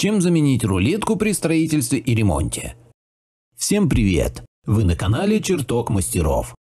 Чем заменить рулетку при строительстве и ремонте? Всем привет! Вы на канале Чертог мастеров.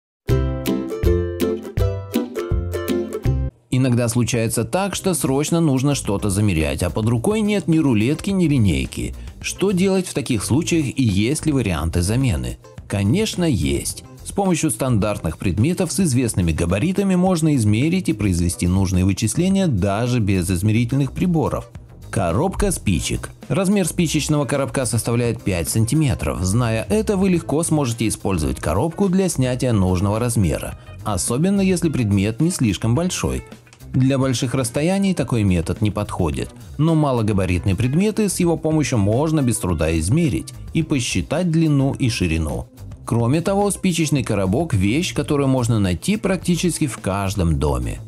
Иногда случается так, что срочно нужно что-то замерять, а под рукой нет ни рулетки, ни линейки. Что делать в таких случаях и есть ли варианты замены? Конечно, есть. С помощью стандартных предметов с известными габаритами можно измерить и произвести нужные вычисления даже без измерительных приборов. Коробка спичек. Размер спичечного коробка составляет 5 см. Зная это, вы легко сможете использовать коробку для снятия нужного размера, особенно если предмет не слишком большой. Для больших расстояний такой метод не подходит, но малогабаритные предметы с его помощью можно без труда измерить и посчитать длину и ширину. Кроме того, спичечный коробок – вещь, которую можно найти практически в каждом доме.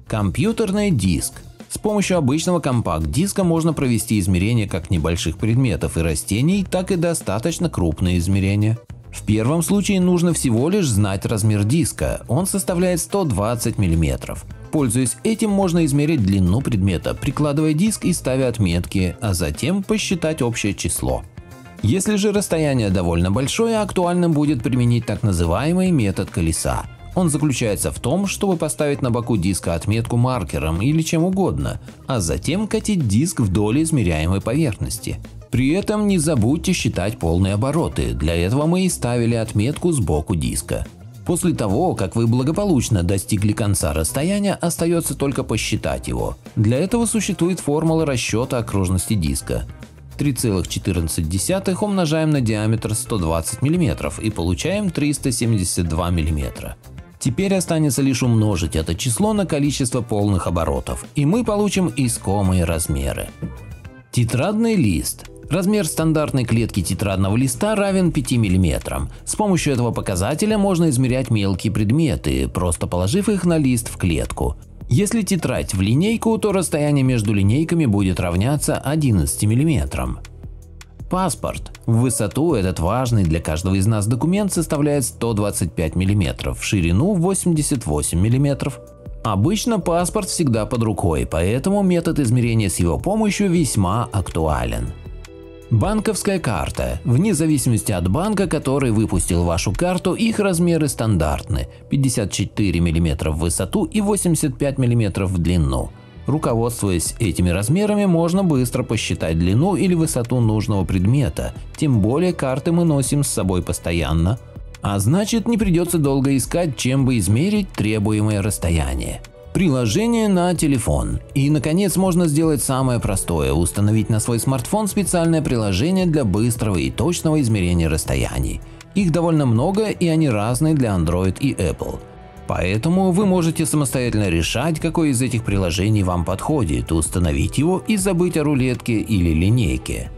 Компьютерный диск. С помощью обычного компакт-диска можно провести измерения как небольших предметов и растений, так и достаточно крупные измерения. В первом случае нужно всего лишь знать размер диска, он составляет 120 мм. Пользуясь этим, можно измерить длину предмета, прикладывая диск и ставя отметки, а затем посчитать общее число. Если же расстояние довольно большое, актуальным будет применить так называемый метод колеса. Он заключается в том, чтобы поставить на боку диска отметку маркером или чем угодно, а затем катить диск вдоль измеряемой поверхности. При этом не забудьте считать полные обороты, для этого мы и ставили отметку сбоку диска. После того, как вы благополучно достигли конца расстояния, остается только посчитать его. Для этого существует формула расчета окружности диска. 3,14 умножаем на диаметр 120 мм и получаем 372 мм. Теперь останется лишь умножить это число на количество полных оборотов, и мы получим искомые размеры. Тетрадный лист. Размер стандартной клетки тетрадного листа равен 5 мм. С помощью этого показателя можно измерять мелкие предметы, просто положив их на лист в клетку. Если тетрадь в линейку, то расстояние между линейками будет равняться 11 мм. Паспорт. В высоту этот важный для каждого из нас документ составляет 125 мм, в ширину 88 мм. Обычно паспорт всегда под рукой, поэтому метод измерения с его помощью весьма актуален. Банковская карта. Вне зависимости от банка, который выпустил вашу карту, их размеры стандартны – 54 мм в высоту и 85 мм в длину. Руководствуясь этими размерами, можно быстро посчитать длину или высоту нужного предмета, тем более карты мы носим с собой постоянно. А значит, не придется долго искать, чем бы измерить требуемое расстояние. Приложение на телефон. И, наконец, можно сделать самое простое – установить на свой смартфон специальное приложение для быстрого и точного измерения расстояний. Их довольно много, и они разные для Android и Apple. Поэтому вы можете самостоятельно решать, какое из этих приложений вам подходит, установить его и забыть о рулетке или линейке.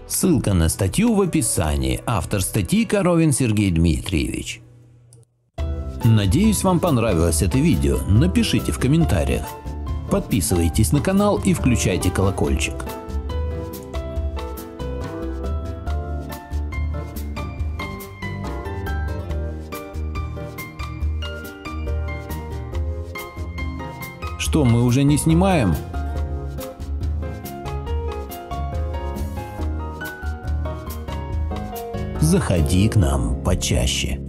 Ссылка на статью в описании. Автор статьи Коровин Сергей Дмитриевич. Надеюсь, вам понравилось это видео. Напишите в комментариях. Подписывайтесь на канал и включайте колокольчик. Что, мы уже не снимаем? Заходи к нам почаще.